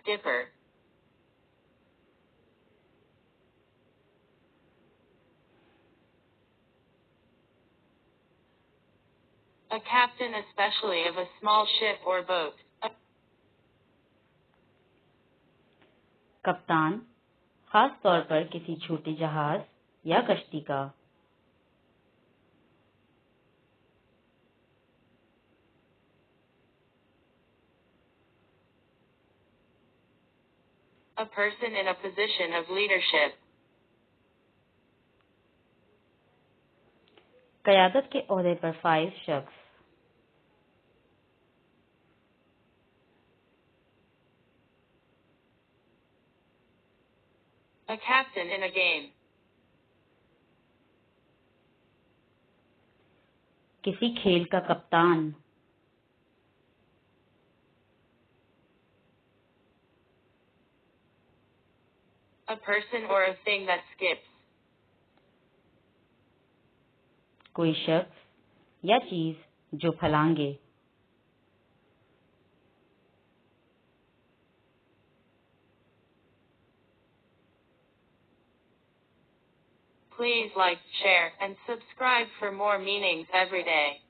skipper. A captain, especially of a small ship or boat. कप्तान, खास तौर पर किसी छोटे जहाज या कश्ती का. A person in a position of leadership. क़यादत के ओहदे पर फाइज शख्स. A captain in a game. किसी खेल का कप्तान. A person or a thing that skips. कोई शख्स या चीज जो फलांगे. Please like, share, and subscribe for more meanings every day.